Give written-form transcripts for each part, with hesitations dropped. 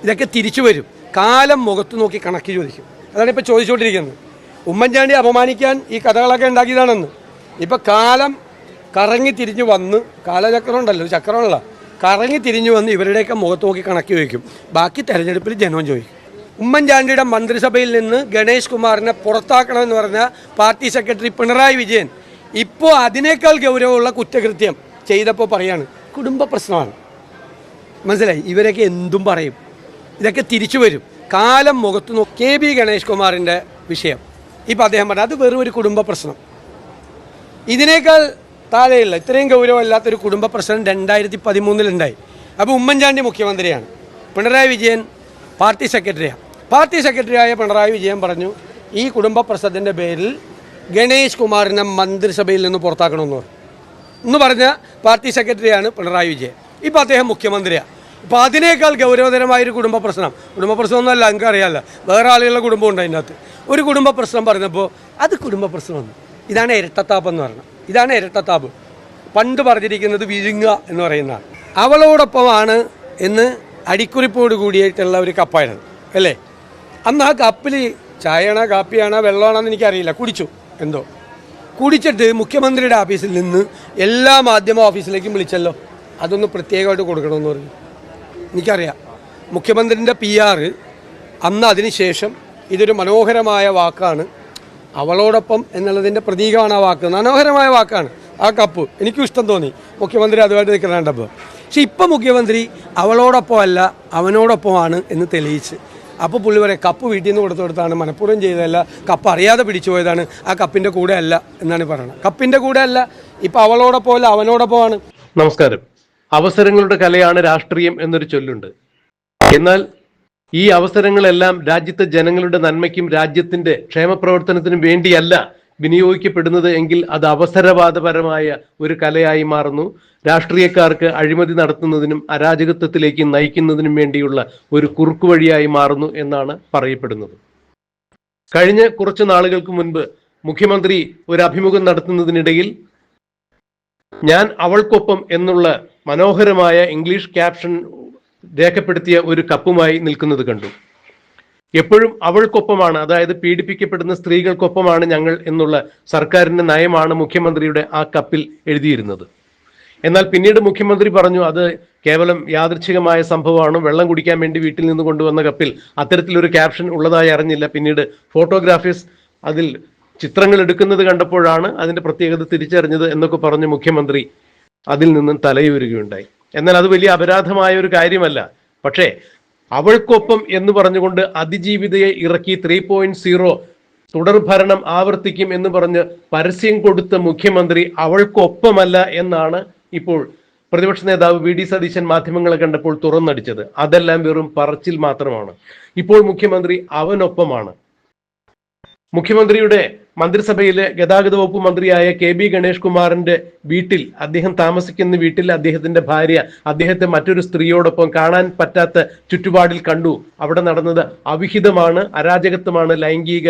ഇതൊക്കെ തിരിച്ചു വരും. കാലം മുഖത്ത് നോക്കി കണക്ക് ചോദിക്കും. അതാണ് ഇപ്പോൾ ചോദിച്ചുകൊണ്ടിരിക്കുന്നത്. ഉമ്മൻചാണ്ടി അപമാനിക്കാൻ ഈ കഥകളൊക്കെ ഉണ്ടാക്കിയതാണെന്ന്. ഇപ്പം കാലം കറങ്ങി തിരിഞ്ഞു വന്ന്, കാലചക്രം ഉണ്ടല്ലോ, ചക്രമുള്ള കറങ്ങി തിരിഞ്ഞു വന്ന് ഇവരുടെയൊക്കെ മുഖത്ത് നോക്കി കണക്ക് ചോദിക്കും. ബാക്കി തെരഞ്ഞെടുപ്പിൽ ജനവും ചോദിക്കും. ഉമ്മൻചാണ്ടിയുടെ മന്ത്രിസഭയിൽ നിന്ന് ഗണേഷ് കുമാറിനെ പുറത്താക്കണമെന്ന് പറഞ്ഞ പാർട്ടി സെക്രട്ടറി പിണറായി വിജയൻ ഇപ്പോൾ അതിനേക്കാൾ ഗൗരവമുള്ള കുറ്റകൃത്യം ചെയ്തപ്പോൾ പറയാണ് കുടുംബ പ്രശ്നമാണ്. മനസ്സിലായി? ഇവരൊക്കെ എന്തും പറയും. ഇതൊക്കെ തിരിച്ചു വരും. കാലം മുഖത്ത് നോക്കി. KB ഗണേഷ് കുമാറിൻ്റെ വിഷയം ഇപ്പം അദ്ദേഹം പറഞ്ഞു അത് വെറും ഒരു കുടുംബ പ്രശ്നം. ഇതിനേക്കാൾ താഴെയുള്ള ഇത്രയും ഗൗരവമല്ലാത്തൊരു കുടുംബ പ്രശ്നം 2013 അപ്പോൾ ഉമ്മൻചാണ്ടി മുഖ്യമന്ത്രിയാണ്, പിണറായി വിജയൻ പാർട്ടി സെക്രട്ടറിയാണ്. പാർട്ടി സെക്രട്ടറിയായ പിണറായി വിജയൻ പറഞ്ഞു ഈ കുടുംബ പ്രശ്നത്തിൻ്റെ പേരിൽ ഗണേഷ് കുമാറിനെ മന്ത്രിസഭയിൽ നിന്ന് പുറത്താക്കണമെന്ന് പറഞ്ഞു. എന്ന് പറഞ്ഞ പാർട്ടി സെക്രട്ടറിയാണ് പിണറായി വിജയൻ. ഇപ്പോൾ അദ്ദേഹം മുഖ്യമന്ത്രിയാണ്. ഇപ്പോൾ അതിനേക്കാൾ ഗൗരവതരമായൊരു കുടുംബ പ്രശ്നമൊന്നുമല്ല, എനിക്കറിയാമല്ലോ, വേറെ ആളുകളുടെ കുടുംബം ഉണ്ട് അതിനകത്ത്. ഒരു കുടുംബ പ്രശ്നം പറഞ്ഞപ്പോൾ അത് കുടുംബ പ്രശ്നമാണ്. ഇതാണ് ഇരട്ടത്താപ്പ് എന്ന് പറയുന്നത്. ഇതാണ് ഇരട്ടത്താപ്പ്. പണ്ട് പറഞ്ഞിരിക്കുന്നത് വിഴുങ്ങുക എന്ന് പറയുന്നതാണ്. അവളോടൊപ്പമാണ് എന്ന് അടിക്കുറിപ്പോട് കൂടിയിട്ടുള്ള ഒരു കപ്പായിരുന്നു അല്ലേ. അന്ന് ആ കപ്പിൽ ചായയാണോ കാപ്പിയാണോ വെള്ളമാണെന്ന് എനിക്കറിയില്ല, കുടിച്ചു. എന്തോ കുടിച്ചിട്ട് മുഖ്യമന്ത്രിയുടെ ഓഫീസിൽ നിന്ന് എല്ലാ മാധ്യമ ഓഫീസിലേക്കും വിളിച്ചല്ലോ. അതൊന്ന് പ്രത്യേകമായിട്ട് കൊടുക്കണമെന്ന് പറഞ്ഞു. എനിക്കറിയാം മുഖ്യമന്ത്രിൻ്റെ PR അന്ന് അതിന് ശേഷം ഇതൊരു മനോഹരമായ വാക്കാണ്, അവളോടൊപ്പം എന്നുള്ളതിൻ്റെ പ്രതീകമാണ് ആ വാക്ക്. മനോഹരമായ വാക്കാണ് ആ കപ്പ്. എനിക്കും ഇഷ്ടം തോന്നി മുഖ്യമന്ത്രി അതുമായിട്ട് നിൽക്കുന്നുണ്ടപ്പോൾ. പക്ഷെ ഇപ്പം മുഖ്യമന്ത്രി അവളോടൊപ്പം അല്ല അവനോടൊപ്പമാണ് എന്ന് തെളിയിച്ച്. അപ്പോൾ പുള്ളി പറയാം കപ്പ് വീട്ടിൽ നിന്ന് കൊടുത്താണ്, മനഃപൂർവ്വം ചെയ്തതല്ല, കപ്പ് അറിയാതെ പിടിച്ചു പോയതാണ്, ആ കപ്പിൻ്റെ കൂടെ അല്ല എന്നാണ് പറയുന്നത്. കപ്പിൻ്റെ കൂടെ അല്ല, ഇപ്പം അവളോടൊപ്പം അല്ല അവനോടൊപ്പമാണ്. നമസ്കാരം. അവസരങ്ങളുടെ കലയാണ് രാഷ്ട്രീയം എന്നൊരു ചൊല്ലുണ്ട്. എന്നാൽ ഈ അവസരങ്ങളെല്ലാം രാജ്യത്തെ ജനങ്ങളുടെ നന്മയ്ക്കും രാജ്യത്തിന്റെ ക്ഷേമപ്രവർത്തനത്തിനും വേണ്ടിയല്ല വിനിയോഗിക്കപ്പെടുന്നത് എങ്കിൽ അത് അവസരവാദപരമായ ഒരു കലയായി മാറുന്നു. രാഷ്ട്രീയക്കാർക്ക് അഴിമതി നടത്തുന്നതിനും അരാജകത്വത്തിലേക്ക് നയിക്കുന്നതിനും വേണ്ടിയുള്ള ഒരു കുറുക്കുവഴിയായി മാറുന്നു എന്നാണ് പറയപ്പെടുന്നത്. കഴിഞ്ഞ കുറച്ച് നാളുകൾക്ക് മുൻപ് മുഖ്യമന്ത്രി ഒരു അഭിമുഖം നടത്തുന്നതിനിടയിൽ ഞാൻ അവൾക്കൊപ്പം എന്നുള്ള മനോഹരമായ ഇംഗ്ലീഷ് ക്യാപ്ഷൻ രേഖപ്പെടുത്തിയ ഒരു കപ്പുമായി നിൽക്കുന്നത് കണ്ടു. എപ്പോഴും അവൾക്കൊപ്പമാണ്, അതായത് പീഡിപ്പിക്കപ്പെടുന്ന സ്ത്രീകൾക്കൊപ്പമാണ് ഞങ്ങൾ എന്നുള്ള സർക്കാരിന്റെ നയമാണ് മുഖ്യമന്ത്രിയുടെ ആ കപ്പിൽ എഴുതിയിരുന്നത്. എന്നാൽ പിന്നീട് മുഖ്യമന്ത്രി പറഞ്ഞു അത് കേവലം യാദൃച്ഛികമായ സംഭവമാണ്, വെള്ളം കുടിക്കാൻ വേണ്ടി വീട്ടിൽ നിന്ന് കൊണ്ടുവന്ന കപ്പിൽ അത്തരത്തിലൊരു ക്യാപ്ഷൻ ഉള്ളതായി അറിഞ്ഞില്ല. പിന്നീട് ഫോട്ടോഗ്രാഫേഴ്സ് അതിൽ ചിത്രങ്ങൾ എടുക്കുന്നത് കണ്ടപ്പോഴാണ് അതിന്റെ പ്രത്യേകത തിരിച്ചറിഞ്ഞത് എന്നൊക്കെ പറഞ്ഞ് മുഖ്യമന്ത്രി അതിൽ നിന്നും തലയൂരുകയുണ്ടായി. എന്നാൽ അത് വലിയ അപരാധമായ ഒരു കാര്യമല്ല. പക്ഷേ അവൾക്കൊപ്പം എന്ന് പറഞ്ഞുകൊണ്ട് അതിജീവിതയെ ഇറക്കി 3.0 തുടർ ഭരണം ആവർത്തിക്കും എന്ന് പറഞ്ഞ് പരസ്യം കൊടുത്ത മുഖ്യമന്ത്രി അവൾക്കൊപ്പമല്ല എന്നാണ് ഇപ്പോൾ പ്രതിപക്ഷ നേതാവ് VD സതീശൻ മാധ്യമങ്ങളെ കണ്ടപ്പോൾ തുറന്നടിച്ചത്. അതെല്ലാം വെറും പറച്ചിൽ മാത്രമാണ്. ഇപ്പോൾ മുഖ്യമന്ത്രി അവനൊപ്പമാണ്. മുഖ്യമന്ത്രിയുടെ മന്ത്രിസഭയിലെ ഗതാഗത വകുപ്പ് മന്ത്രിയായ KB ഗണേഷ് കുമാറിന്റെ വീട്ടിൽ, അദ്ദേഹം താമസിക്കുന്ന വീട്ടിൽ അദ്ദേഹത്തിന്റെ ഭാര്യ അദ്ദേഹത്തെ മറ്റൊരു സ്ത്രീയോടൊപ്പം കാണാൻ പറ്റാത്ത ചുറ്റുപാടിൽ കണ്ടു. അവിടെ നടന്നത് അവിഹിതമാണ്, അരാജകത്വമാണ്, ലൈംഗിക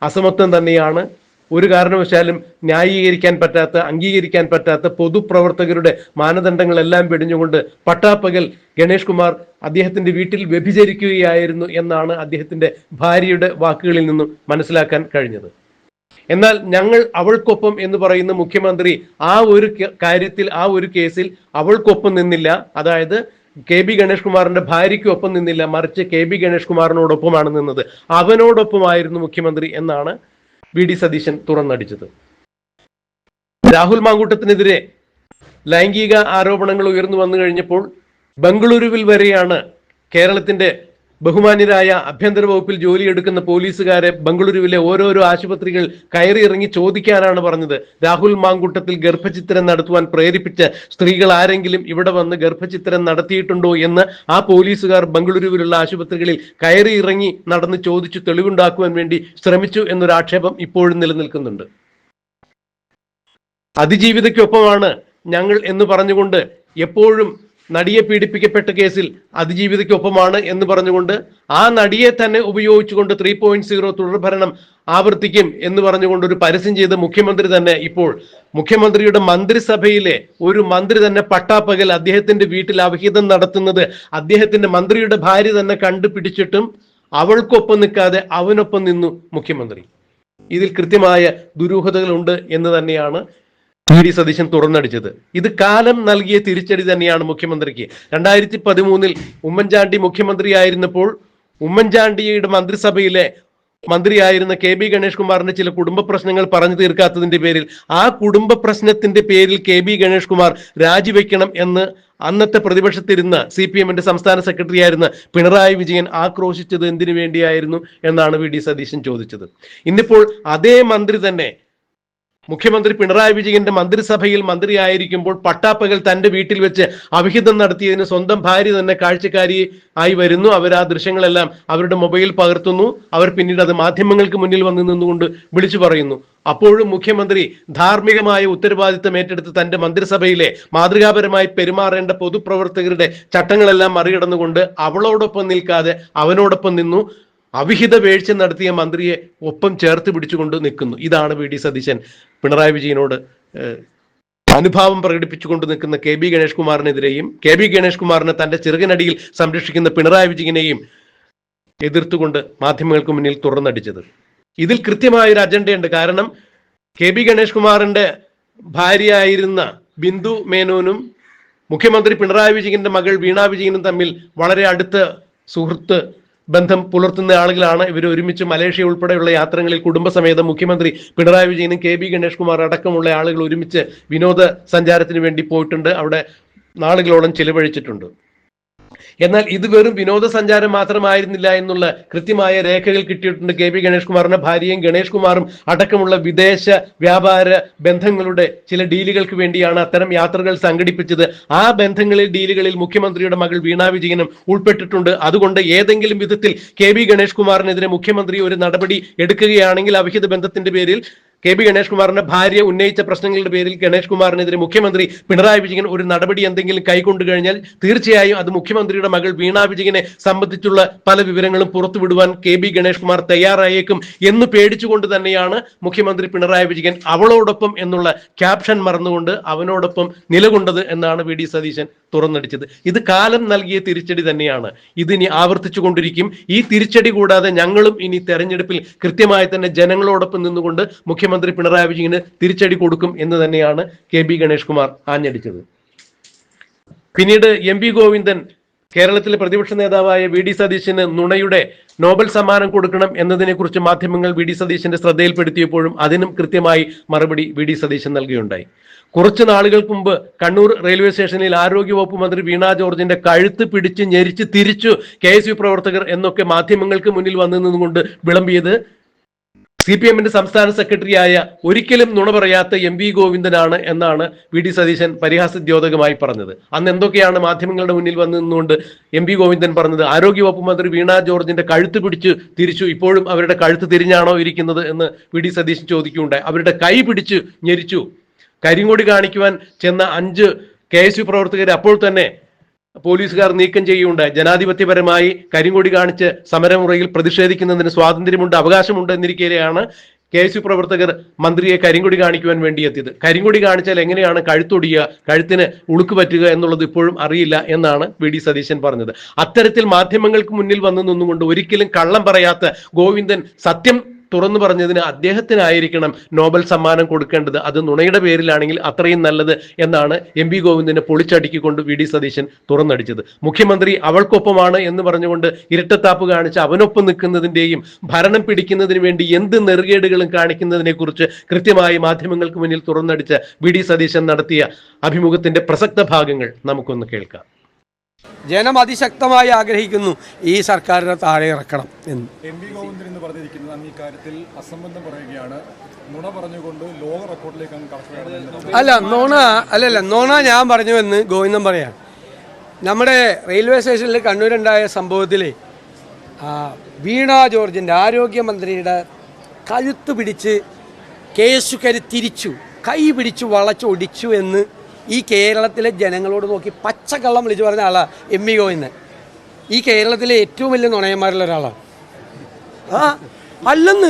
അസമത്വം തന്നെയാണ്. ഒരു കാരണവശാലും ന്യായീകരിക്കാൻ പറ്റാത്ത, അംഗീകരിക്കാൻ പറ്റാത്ത പൊതുപ്രവർത്തകരുടെ മാനദണ്ഡങ്ങളെല്ലാം വെടിഞ്ഞുകൊണ്ട് പട്ടാപ്പകൽ ഗണേഷ് കുമാർ അദ്ദേഹത്തിന്റെ വീട്ടിൽ വ്യഭിചരിക്കുകയായിരുന്നു എന്നാണ് അദ്ദേഹത്തിന്റെ ഭാര്യയുടെ വാക്കുകളിൽ നിന്നും മനസ്സിലാക്കാൻ കഴിഞ്ഞത്. എന്നാൽ ഞങ്ങൾ അവൾക്കൊപ്പം എന്ന് പറയുന്ന മുഖ്യമന്ത്രി ആ ഒരു കാര്യത്തിൽ, ആ ഒരു കേസിൽ അവൾക്കൊപ്പം നിന്നില്ല. അതായത് KB ഗണേഷ് കുമാറിന്റെ ഭാര്യയ്ക്ക് ഒപ്പം നിന്നില്ല, മറിച്ച് KB ഗണേഷ് കുമാറിനോടൊപ്പമാണ് നിന്നത്. അവനോടൊപ്പമായിരുന്നു മുഖ്യമന്ത്രി എന്നാണ് VD സതീശൻ തുറന്നടിച്ചത്. രാഹുൽ മാങ്കൂട്ടത്തിനെതിരെ ലൈംഗിക ആരോപണങ്ങൾ ഉയർന്നു വന്നു കഴിഞ്ഞപ്പോൾ ബംഗളൂരുവിൽ വരെയാണ് കേരളത്തിന്റെ ബഹുമാന്യരായ ആഭ്യന്തര വകുപ്പിൽ ജോലിയെടുക്കുന്ന പോലീസുകാരെ ബംഗളൂരുവിലെ ഓരോരോ ആശുപത്രികൾ കയറി ഇറങ്ങി ചോദിക്കാനാണ് പറഞ്ഞത്. രാഹുൽ മാങ്കൂട്ടത്തിൽ ഗർഭചിത്രം നടത്തുവാൻ പ്രേരിപ്പിച്ച സ്ത്രീകൾ ആരെങ്കിലും ഇവിടെ വന്ന് ഗർഭചിത്രം നടത്തിയിട്ടുണ്ടോ എന്ന് ആ പോലീസുകാർ ബംഗളൂരുവിലുള്ള ആശുപത്രികളിൽ കയറി ഇറങ്ങി നടന്ന് ചോദിച്ചു തെളിവുണ്ടാക്കുവാൻ വേണ്ടി ശ്രമിച്ചു എന്നൊരു ആക്ഷേപം ഇപ്പോഴും നിലനിൽക്കുന്നുണ്ട്. അതിജീവിതയ്ക്കൊപ്പമാണ് ഞങ്ങൾ എന്ന് പറഞ്ഞുകൊണ്ട് എപ്പോഴും നടിയെ പീഡിപ്പിക്കപ്പെട്ട കേസിൽ അതിജീവിതയ്ക്കൊപ്പമാണ് എന്ന് പറഞ്ഞുകൊണ്ട് ആ നടിയെ തന്നെ ഉപയോഗിച്ചുകൊണ്ട് 3.0 തുടർഭരണം ആവർത്തിക്കും എന്ന് പറഞ്ഞുകൊണ്ട് ഒരു പരസ്യം ചെയ്ത മുഖ്യമന്ത്രി തന്നെ ഇപ്പോൾ മുഖ്യമന്ത്രിയുടെ മന്ത്രിസഭയിലെ ഒരു മന്ത്രി തന്നെ പട്ടാപ്പകൽ അദ്ദേഹത്തിന്റെ വീട്ടിൽ അവിഹിതം നടത്തുന്നത് അദ്ദേഹത്തിന്റെ മന്ത്രിയുടെ ഭാര്യ തന്നെ കണ്ടുപിടിച്ചിട്ടും അവൾക്കൊപ്പം നിൽക്കാതെ അവനൊപ്പം നിന്നു മുഖ്യമന്ത്രി. ഇതിൽ കൃത്യമായ ദുരൂഹതകളുണ്ട് എന്ന് തന്നെയാണ് വി.ഡി. സതീശൻ തുറന്നടിച്ചത്. ഇത് കാലം നൽകിയ തിരിച്ചടി തന്നെയാണ് മുഖ്യമന്ത്രിക്ക്. 2013 ഉമ്മൻചാണ്ടി മുഖ്യമന്ത്രിയായിരുന്നപ്പോൾ ഉമ്മൻചാണ്ടിയുടെ മന്ത്രിസഭയിലെ മന്ത്രിയായിരുന്ന കെ.ബി. ഗണേഷ് കുമാറിന്റെ ചില കുടുംബ പ്രശ്നങ്ങൾ പറഞ്ഞു തീർക്കാത്തതിന്റെ പേരിൽ ആ കുടുംബ പ്രശ്നത്തിന്റെ പേരിൽ കെ.ബി. ഗണേഷ് കുമാർ രാജിവെക്കണം എന്ന് അന്നത്തെ പ്രതിപക്ഷത്തിരുന്ന CPM-ന്റെ സംസ്ഥാന സെക്രട്ടറി ആയിരുന്ന പിണറായി വിജയൻ ആക്രോശിച്ചത് എന്തിനു വേണ്ടിയായിരുന്നു എന്നാണ് വി.ഡി. സതീശൻ ചോദിച്ചത്. ഇന്നിപ്പോൾ അതേ മന്ത്രി തന്നെ മുഖ്യമന്ത്രി പിണറായി വിജയന്റെ മന്ത്രിസഭയിൽ മന്ത്രിയായിരിക്കുമ്പോൾ പട്ടാപ്പകൽ തന്റെ വീട്ടിൽ വെച്ച് അവിഹിതം നടത്തിയതിന് സ്വന്തം ഭാര്യ തന്നെ കാഴ്ചക്കാരി ആയി വരുന്നു. അവർ ആ ദൃശ്യങ്ങളെല്ലാം അവരുടെ മൊബൈൽ പകർത്തുന്നു. അവർ പിന്നീട് അത് മാധ്യമങ്ങൾക്ക് മുന്നിൽ വന്ന് നിന്നുകൊണ്ട് വിളിച്ചു പറയുന്നു. അപ്പോഴും മുഖ്യമന്ത്രി ധാർമ്മികമായ ഉത്തരവാദിത്തം ഏറ്റെടുത്ത് തന്റെ മന്ത്രിസഭയിലെ മാതൃകാപരമായി പെരുമാറേണ്ട പൊതുപ്രവർത്തകരുടെ ചട്ടങ്ങളെല്ലാം മറികടന്നുകൊണ്ട് അവളോടൊപ്പം നിൽക്കാതെ അവനോടൊപ്പം നിന്നു. അവിഹിത വീഴ്ച നടത്തിയ മന്ത്രിയെ ഒപ്പം ചേർത്ത് പിടിച്ചുകൊണ്ട് നിൽക്കുന്നു. ഇതാണ് വി.ഡി. സതീശൻ പിണറായി വിജയനോട് അനുഭാവം പ്രകടിപ്പിച്ചുകൊണ്ട് നിൽക്കുന്ന കെ.ബി. ഗണേഷ് കുമാറിനെതിരെയും കെ.ബി. ഗണേഷ് കുമാറിനെ തന്റെ ചെറുകനടിയിൽ സംരക്ഷിക്കുന്ന പിണറായി വിജയനെയും എതിർത്തുകൊണ്ട് മാധ്യമങ്ങൾക്ക് മുന്നിൽ തുറന്നടിച്ചത്. ഇതിൽ കൃത്യമായൊരു അജണ്ടയുണ്ട്. കാരണം കെ.ബി. ഗണേഷ് കുമാറിന്റെ ഭാര്യയായിരുന്ന ബിന്ദു മേനോനും മുഖ്യമന്ത്രി പിണറായി വിജയന്റെ മകൾ വീണ വിജയനും തമ്മിൽ വളരെ അടുത്ത സുഹൃത്ത് ബന്ധം പുലർത്തുന്ന ആളുകളാണ്. ഇവർ ഒരുമിച്ച് മലേഷ്യ ഉൾപ്പെടെയുള്ള യാത്രകളിൽ കുടുംബസമേതം മുഖ്യമന്ത്രി പിണറായി വിജയനും കെ.ബി. ഗണേഷ് കുമാർ അടക്കമുള്ള ആളുകൾ ഒരുമിച്ച് വിനോദ സഞ്ചാരത്തിന് വേണ്ടി പോയിട്ടുണ്ട്. അവിടെ നാളുകളോളം ചിലവഴിച്ചിട്ടുണ്ട്. എന്നാൽ ഇത് വെറും വിനോദസഞ്ചാരം മാത്രമായിരുന്നില്ല എന്നുള്ള കൃത്യമായ രേഖകൾ കിട്ടിയിട്ടുണ്ട്. കെ.ബി. ഗണേഷ് കുമാറിന്റെ ഭാര്യയും ഗണേഷ് കുമാറും അടക്കമുള്ള വിദേശ വ്യാപാര ബന്ധങ്ങളുടെ ചില ഡീലുകൾക്ക് വേണ്ടിയാണ് അത്തരം യാത്രകൾ സംഘടിപ്പിച്ചത്. ആ ബന്ധങ്ങളിൽ ഡീലുകളിൽ മുഖ്യമന്ത്രിയുടെ മകൾ വീണ വിജയനും ഉൾപ്പെട്ടിട്ടുണ്ട്. അതുകൊണ്ട് ഏതെങ്കിലും വിധത്തിൽ കെ.ബി. ഗണേഷ് കുമാറിനെതിരെ മുഖ്യമന്ത്രി ഒരു നടപടി എടുക്കുകയാണെങ്കിൽ അവിഹിത ബന്ധത്തിന്റെ പേരിൽ കെ.ബി. ഗണേഷ് കുമാറിന്റെ ഭാര്യ ഉന്നയിച്ച പ്രശ്നങ്ങളുടെ പേരിൽ ഗണേഷ് കുമാറിനെതിരെ മുഖ്യമന്ത്രി പിണറായി വിജയൻ ഒരു നടപടി എന്തെങ്കിലും കൈക്കൊണ്ടു കഴിഞ്ഞാൽ തീർച്ചയായും അത് മുഖ്യമന്ത്രിയുടെ മകൾ വീണ വിജയനെ സംബന്ധിച്ചുള്ള പല വിവരങ്ങളും പുറത്തുവിടുവാൻ കെ.ബി. ഗണേഷ് കുമാർ തയ്യാറായേക്കും എന്ന് പേടിച്ചുകൊണ്ട് തന്നെയാണ് മുഖ്യമന്ത്രി പിണറായി വിജയൻ അവളോടൊപ്പം എന്നുള്ള ക്യാപ്ഷൻ മറന്നുകൊണ്ട് അവനോടൊപ്പം നിലകൊണ്ടത് എന്നാണ് വി.ഡി. സതീശൻ തുറന്നടിച്ചത്. ഇത് കാലം നൽകിയ തിരിച്ചടി തന്നെയാണ്. ഇതിനി ആവർത്തിച്ചു കൊണ്ടിരിക്കും. ഈ തിരിച്ചടി കൂടാതെ ഞങ്ങളും ഇനി തെരഞ്ഞെടുപ്പിൽ കൃത്യമായി തന്നെ ജനങ്ങളോടൊപ്പം നിന്നുകൊണ്ട് മുഖ്യമന്ത്രി പിണറായി വിജയന് തിരിച്ചടി കൊടുക്കും എന്ന് തന്നെയാണ് കെ.ബി. ഗണേഷ് കുമാർ ആഞ്ഞടിച്ചത്. പിന്നീട് എം.വി. ഗോവിന്ദൻ കേരളത്തിലെ പ്രതിപക്ഷ നേതാവായ വി.ഡി. സതീശന് നുണയുടെ നോബൽ സമ്മാനം കൊടുക്കണം എന്നതിനെ കുറിച്ച് മാധ്യമങ്ങൾ വി.ഡി. സതീശന്റെ ശ്രദ്ധയിൽപ്പെടുത്തിയപ്പോഴും അതിനും കൃത്യമായി മറുപടി വി.ഡി. സതീശൻ നൽകുകയുണ്ടായി. കുറച്ചു നാളുകൾക്ക് മുമ്പ് കണ്ണൂർ റെയിൽവേ സ്റ്റേഷനിൽ ആരോഗ്യവകുപ്പ് മന്ത്രി വീണ ജോർജിന്റെ കഴുത്ത് പിടിച്ച് ഞെരിച്ച് തിരിച്ചു KSU പ്രവർത്തകർ എന്നൊക്കെ മാധ്യമങ്ങൾക്ക് മുന്നിൽ വന്നു നിന്നുകൊണ്ട് വിളമ്പിയത് CPM-ന്റെ സംസ്ഥാന സെക്രട്ടറിയായ ഒരിക്കലും നുണ പറയാത്ത എം.വി. ഗോവിന്ദനാണ് എന്നാണ് വി.ഡി. സതീശൻ പരിഹാസദ്യോതകമായി പറഞ്ഞത്. അന്ന് എന്തൊക്കെയാണ് മാധ്യമങ്ങളുടെ മുന്നിൽ വന്നു നിന്നുകൊണ്ട് എം.വി. ഗോവിന്ദൻ പറഞ്ഞത്? ആരോഗ്യവകുപ്പ് മന്ത്രി വീണ ജോർജിന്റെ കഴുത്ത് പിടിച്ച് തിരിച്ചു, ഇപ്പോഴും അവരുടെ കഴുത്ത് തിരിഞ്ഞാണോ ഇരിക്കുന്നത് എന്ന് വി.ഡി. സതീശൻ ചോദിക്കുകയുണ്ടായി. അവരുടെ കൈ പിടിച്ച് ഞെരിച്ചു. കരിങ്കൊടി കാണിക്കുവാൻ ചെന്ന 5 KSU പ്രവർത്തകരെ അപ്പോൾ തന്നെ പോലീസുകാർ നീക്കം ചെയ്യുകയുണ്ടായി. ജനാധിപത്യപരമായി കരിങ്കൊടി കാണിച്ച് സമരമുറയിൽ പ്രതിഷേധിക്കുന്നതിന് സ്വാതന്ത്ര്യമുണ്ട്, അവകാശമുണ്ട് എന്നിരിക്കെയാണ് KSU പ്രവർത്തകർ മന്ത്രിയെ കരിങ്കൊടി കാണിക്കുവാൻ വേണ്ടി എത്തിയത്. കരിങ്കൊടി കാണിച്ചാൽ എങ്ങനെയാണ് കഴുത്തൊടിയുക, കഴുത്തിന് ഉളുക്ക് പറ്റുക എന്നുള്ളത് ഇപ്പോഴും അറിയില്ല എന്നാണ് വി.ഡി. സതീശൻ പറഞ്ഞത്. അത്തരത്തിൽ മാധ്യമങ്ങൾക്ക് മുന്നിൽ വന്നു നിന്നുകൊണ്ട് ഒരിക്കലും കള്ളം പറയാത്ത ഗോവിന്ദൻ സത്യം തുറന്നു പറഞ്ഞതിന് അദ്ദേഹത്തിനായിരിക്കണം നോബൽ സമ്മാനം കൊടുക്കേണ്ടത്. അത് നുണയുടെ പേരിലാണെങ്കിൽ അത്രയും നല്ലത് എന്നാണ് എം.വി. ഗോവിന്ദനെ പൊളിച്ചടുക്കിക്കൊണ്ട് വി.ഡി. സതീശൻ തുറന്നടിച്ചത്. മുഖ്യമന്ത്രി അവൾക്കൊപ്പമാണ് എന്ന് പറഞ്ഞുകൊണ്ട് ഇരട്ടത്താപ്പ് കാണിച്ച് അവനൊപ്പം നിൽക്കുന്നതിന്റെയും ഭരണം പിടിക്കുന്നതിന് വേണ്ടി എന്ത് നെറുകേടുകളും കാണിക്കുന്നതിനെ കുറിച്ച് കൃത്യമായി മാധ്യമങ്ങൾക്ക് മുന്നിൽ തുറന്നടിച്ച വി.ഡി. സതീശൻ നടത്തിയ അഭിമുഖത്തിന്റെ പ്രസക്ത ഭാഗങ്ങൾ നമുക്കൊന്ന് കേൾക്കാം. ജനം അതിശക്തമായി ആഗ്രഹിക്കുന്നു ഈ സർക്കാരിനെ താഴെ ഇറക്കണം എന്ന്. എം.വി. ഗോവിന്ദൻ എന്ന് പറഞ്ഞിരിക്കുന്നത് അങ്ങ് ഇക്കാര്യത്തിൽ അസംബന്ധം പറയുകയാണ്. നുണ പറഞ്ഞുകൊണ്ട് ലോക റെക്കോർഡിലേക്ക് അങ്ങ് കടക്കുകയാണ്. നുണ ഞാൻ പറഞ്ഞു എന്ന് ഗോവിന്ദൻ പറയാണ്. നമ്മുടെ റെയിൽവേ സ്റ്റേഷനിൽ കണ്ണൂരുണ്ടായ സംഭവത്തിൽ വീണ ജോർജിൻ്റെ ആരോഗ്യമന്ത്രിയുടെ കഴുത്ത് പിടിച്ച് KSUക്കാർ തിരിച്ചു, കൈ പിടിച്ചു വളച്ചൊടിച്ചു എന്ന് ഈ കേരളത്തിലെ ജനങ്ങളോട് നോക്കി പച്ചക്കള്ളം വിളിച്ചു പറഞ്ഞ ആളാണ് എം.വി. ഗോവിന്ദൻ. ഈ കേരളത്തിലെ ഏറ്റവും വലിയ നുണയന്മാരിൽ ഒരാളാണ്. അല്ലെന്ന്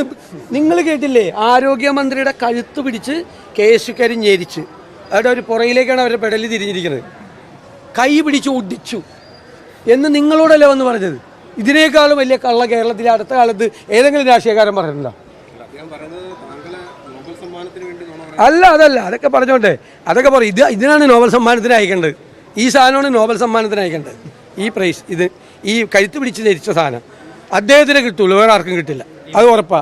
നിങ്ങൾ കേട്ടില്ലേ, ആരോഗ്യമന്ത്രിയുടെ കഴുത്ത് പിടിച്ച് കേസുകാരി ഞെരിച്ച് അവിടെ ഒരു പുറയിലേക്കാണ് അവരുടെ പെടലി തിരിഞ്ഞിരിക്കുന്നത്. കൈ പിടിച്ച് ഒടിച്ചു എന്ന് നിങ്ങളോടല്ലേ വന്ന് പറഞ്ഞത്? ഇതിനേക്കാളും വലിയ കള്ള കേരളത്തിലെ അടുത്ത കാലത്ത് ഏതെങ്കിലും രാഷ്ട്രീയക്കാരൻ പറഞ്ഞിട്ടുണ്ടോ? അതല്ല അതൊക്കെ പറഞ്ഞോട്ടെ, അതൊക്കെ പറയും. ഇതിനാണ് നോബൽ സമ്മാനത്തിന് അയക്കേണ്ടത്. ഈ സാധനമാണ് നോബൽ സമ്മാനത്തിന് അയക്കേണ്ടത്. ഈ പ്രൈസ്, ഈ കഴുത്ത് പിടിച്ച് ധരിച്ച സാധനം അദ്ദേഹത്തിന് കിട്ടുള്ളൂ, വേറെ ആർക്കും കിട്ടില്ല. അത് ഉറപ്പാ.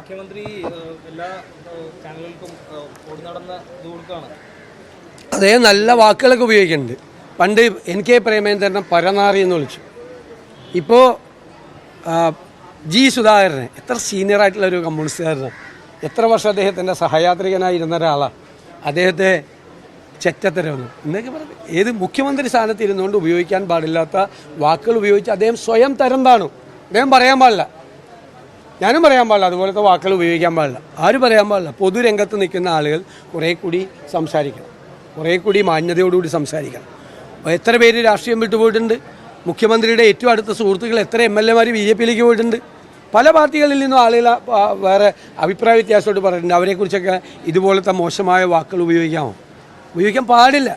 അതേ നല്ല വാക്കുകളൊക്കെ ഉപയോഗിക്കുന്നുണ്ട്. പണ്ട് N.K. പ്രേമേന്ദ്രനെ പരനാറി എന്ന് വിളിച്ചു. ഇപ്പോൾ G. സുധാകരനെ, എത്ര സീനിയറായിട്ടുള്ള ഒരു കമ്മ്യൂണിസ്റ്റുകാരനാണ്, എത്ര വർഷം അദ്ദേഹത്തിൻ്റെ സഹയാത്രികനായിരുന്ന ഒരാളാണ്. അദ്ദേഹത്തെ ചെറ്റത്തരമെന്ന് എന്നൊക്കെ പറഞ്ഞു. ഏത് മുഖ്യമന്ത്രി സ്ഥാനത്ത് ഇരുന്നുകൊണ്ട് ഉപയോഗിക്കാൻ പാടില്ലാത്ത വാക്കുകൾ ഉപയോഗിച്ച് അദ്ദേഹം സ്വയം തരം താണു. അദ്ദേഹം പറയാൻ പാടില്ല, ഞാനും പറയാൻ പാടില്ല, അതുപോലത്തെ വാക്കുകൾ ഉപയോഗിക്കാൻ പാടില്ല. ആരും പറയാൻ പാടില്ല. പൊതുരംഗത്ത് നിൽക്കുന്ന ആളുകൾ കുറേ കൂടി സംസാരിക്കണം, കുറേ കൂടി മാന്യതയോടുകൂടി സംസാരിക്കണം. എത്ര പേര് രാഷ്ട്രീയം വിട്ടുപോയിട്ടുണ്ട്? മുഖ്യമന്ത്രിയുടെ ഏറ്റവും അടുത്ത സുഹൃത്തുക്കൾ എത്ര MLA BJPയിലേക്ക് പോയിട്ടുണ്ട്. പല പാർട്ടികളിൽ നിന്നും ആളുകൾ വേറെ അഭിപ്രായ വ്യത്യാസമായിട്ട് പറഞ്ഞിട്ടുണ്ട്. അവരെക്കുറിച്ചൊക്കെ ഇതുപോലത്തെ മോശമായ വാക്കുകൾ ഉപയോഗിക്കാൻ പാടില്ല.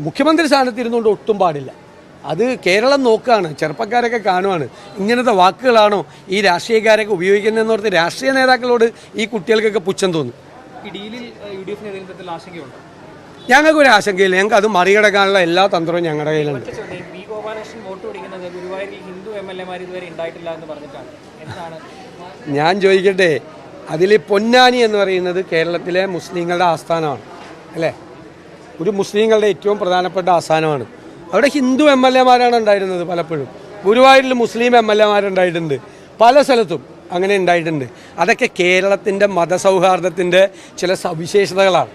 മുഖ്യമന്ത്രി സ്ഥാനത്ത് ഇരുന്നുകൊണ്ട് ഒട്ടും പാടില്ല. അത് കേരളം നോക്കുകയാണ്, ചെറുപ്പക്കാരൊക്കെ കാണുവാണ്. ഇങ്ങനത്തെ വാക്കുകളാണോ ഈ രാഷ്ട്രീയക്കാരൊക്കെ ഉപയോഗിക്കുന്നതെന്നോർത്ത് രാഷ്ട്രീയ നേതാക്കളോട് ഈ കുട്ടികൾക്കൊക്കെ പുച്ഛം തോന്നും. ഞങ്ങൾക്കൊരു ആശങ്കയില്ല. ഞങ്ങൾക്ക് അത് മറികടക്കാനുള്ള എല്ലാ തന്ത്രവും ഞങ്ങളുടെ കയ്യിലുണ്ട്. ഞാൻ ചോദിക്കട്ടെ, അതിൽ പൊന്നാനി എന്ന് പറയുന്നത് കേരളത്തിലെ മുസ്ലിങ്ങളുടെ ആസ്ഥാനമാണ് അല്ലേ? ഒരു മുസ്ലിങ്ങളുടെ ഏറ്റവും പ്രധാനപ്പെട്ട ആസ്ഥാനമാണ്. അവിടെ ഹിന്ദു MLA ഉണ്ടായിരുന്നത്. പലപ്പോഴും ഗുരുവായൂരിൽ മുസ്ലിം MLA ഉണ്ടായിട്ടുണ്ട്, പല സ്ഥലത്തും അങ്ങനെ ഉണ്ടായിട്ടുണ്ട്. അതൊക്കെ കേരളത്തിൻ്റെ മതസൗഹാർദ്ദത്തിൻ്റെ ചില സവിശേഷതകളാണ്,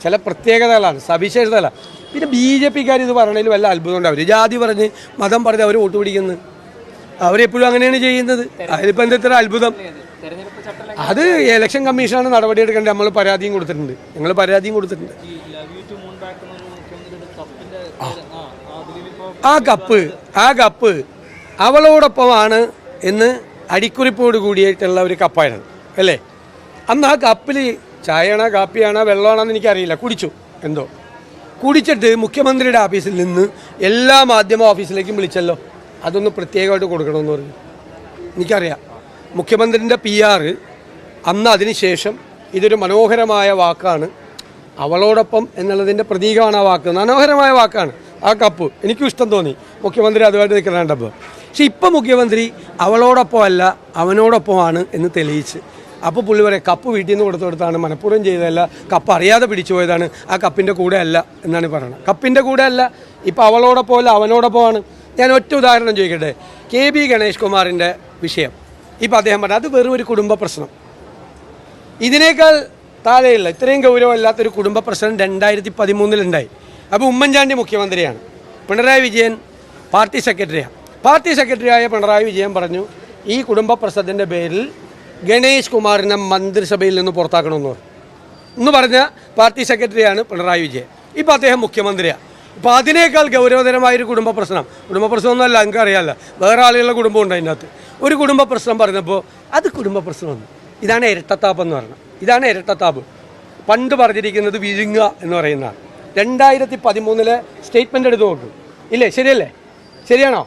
ചില പ്രത്യേകതകളാണ്, സവിശേഷതകളാണ്. പിന്നെ BJPക്കാർ ഇത് പറയണതിൽ വല്ല അത്ഭുതമുണ്ട്. അവർ ജാതി പറഞ്ഞ് മതം പറഞ്ഞ് അവർ വോട്ട് പിടിക്കുന്നത്, അവരെപ്പോഴും അങ്ങനെയാണ് ചെയ്യുന്നത്. അതിലിപ്പോൾ എന്താ ഇത്ര അത്ഭുതം? അത് ഇലക്ഷൻ കമ്മീഷനാണ് നടപടിയെടുക്കേണ്ടത്. ഞങ്ങൾ പരാതിയും കൊടുത്തിട്ടുണ്ട്. ആ കപ്പ് അവളോടൊപ്പമാണ് എന്ന് അടിക്കുറിപ്പോട് കൂടിയിട്ടുള്ള ഒരു കപ്പായിരുന്നു അല്ലേ? അന്ന് ആ കപ്പിൽ ചായയാണോ കാപ്പിയാണോ വെള്ളമാണെന്ന് എനിക്കറിയില്ല, കുടിച്ചു. കുടിച്ചിട്ട് മുഖ്യമന്ത്രിയുടെ ഓഫീസിൽ നിന്ന് എല്ലാ മാധ്യമ ഓഫീസിലേക്കും വിളിച്ചല്ലോ. അതൊന്ന് പ്രത്യേകമായിട്ട് കൊടുക്കണമെന്ന് പറഞ്ഞു. എനിക്കറിയാം മുഖ്യമന്ത്രിൻ്റെ PR അന്ന് അതിനുശേഷം ഇതൊരു മനോഹരമായ വാക്കാണ്, അവളോടൊപ്പം എന്നുള്ളതിൻ്റെ പ്രതീകമാണ് ആ വാക്ക്. മനോഹരമായ വാക്കാണ് ആ കപ്പ്. എനിക്കും ഇഷ്ടം തോന്നി മുഖ്യമന്ത്രി അതുമായിട്ട് നിൽക്കുന്നുണ്ടപ്പോൾ. പക്ഷെ ഇപ്പം മുഖ്യമന്ത്രി അവളോടൊപ്പം അല്ല അവനോടൊപ്പമാണ് എന്ന് തെളിയിച്ച്. അപ്പോൾ പുള്ളി പറയാം കപ്പ് വീട്ടിൽ നിന്ന് കൊടുത്താണ്, മനഃപൂർവ്വം ചെയ്തതല്ല, കപ്പ് അറിയാതെ പിടിച്ചു പോയതാണ്, ആ കപ്പിൻ്റെ കൂടെ അല്ല എന്നാണ് പറയുന്നത്. കപ്പിൻ്റെ കൂടെ അല്ല, ഇപ്പം അവളോടൊപ്പം അല്ല അവനോടൊപ്പമാണ്. ഞാൻ ഒറ്റ ഉദാഹരണം ചോദിക്കട്ടെ. KB ഗണേഷ് കുമാറിൻ്റെ വിഷയം. ഇപ്പം അദ്ദേഹം പറഞ്ഞു അത് വെറും ഒരു കുടുംബ പ്രശ്നം. ഇതിനേക്കാൾ താഴെയുള്ള ഇത്രയും ഗൗരവമല്ലാത്തൊരു കുടുംബ പ്രശ്നം 2013 അപ്പോൾ ഉമ്മൻചാണ്ടി മുഖ്യമന്ത്രിയാണ്, പിണറായി വിജയൻ പാർട്ടി സെക്രട്ടറിയാണ്. പാർട്ടി സെക്രട്ടറിയായ പിണറായി വിജയൻ പറഞ്ഞു ഈ കുടുംബ പ്രശ്നത്തിൻ്റെ പേരിൽ ഗണേഷ് കുമാറിനെ മന്ത്രിസഭയിൽ നിന്ന് പുറത്താക്കണമെന്ന് പറഞ്ഞ പാർട്ടി സെക്രട്ടറിയാണ് പിണറായി വിജയൻ. ഇപ്പോൾ അദ്ദേഹം മുഖ്യമന്ത്രിയാണ്. ഇപ്പോൾ അതിനേക്കാൾ ഗൗരവതരമായൊരു കുടുംബ പ്രശ്നമൊന്നുമല്ല, നിങ്ങൾക്ക് അറിയാമല്ലോ, വേറെ ആളുകളുടെ കുടുംബം ഉണ്ട് അതിനകത്ത്. ഒരു കുടുംബ പ്രശ്നം പറഞ്ഞപ്പോൾ അത് കുടുംബ പ്രശ്നമാണ്. ഇതാണ് ഇരട്ടത്താപ്പ് എന്ന് പറയുന്നത്. ഇതാണ് ഇരട്ടത്താപ്പ്. പണ്ട് പറഞ്ഞിരിക്കുന്നത് വിഴുങ്ങുക എന്ന് പറയുന്നതാണ്. 2013 സ്റ്റേറ്റ്മെൻ്റ് എടുത്ത് നോക്കും ഇല്ലേ? ശരിയാണോ?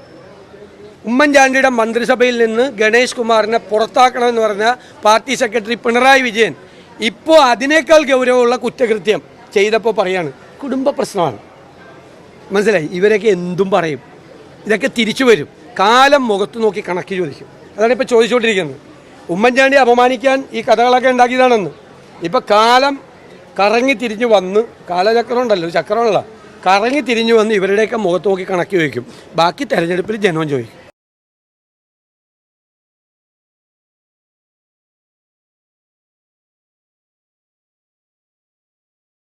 ഉമ്മൻചാണ്ടിയുടെ മന്ത്രിസഭയിൽ നിന്ന് ഗണേഷ് കുമാറിനെ പുറത്താക്കണമെന്ന് പറഞ്ഞ പാർട്ടി സെക്രട്ടറി പിണറായി വിജയൻ ഇപ്പോൾ അതിനേക്കാൾ ഗൗരവമുള്ള കുറ്റകൃത്യം ചെയ്തപ്പോൾ പറയാണ് കുടുംബ പ്രശ്നമാണ്. മനസ്സിലായി? ഇവരൊക്കെ എന്തും പറയും, ഇതൊക്കെ തിരിച്ചു വരും. കാലം മുഖത്ത് നോക്കി കണക്ക് ചോദിക്കും. അതാണ് ഇപ്പോൾ ചോദിച്ചുകൊണ്ടിരിക്കുന്നത്. ഉമ്മൻചാണ്ടി അപമാനിക്കാൻ ഈ കഥകളൊക്കെ ഉണ്ടാക്കിയതാണെന്ന്. ഇപ്പോൾ കാലം കറങ്ങി തിരിഞ്ഞു വന്ന്, കാലചക്രം ഉണ്ടല്ലോ, ചക്രമുള്ള കറങ്ങി തിരിഞ്ഞു വന്ന് ഇവരുടെയൊക്കെ മുഖത്ത് നോക്കി കണക്ക് ചോദിക്കും. ബാക്കി തെരഞ്ഞെടുപ്പിൽ ജനവും ചോദിക്കും.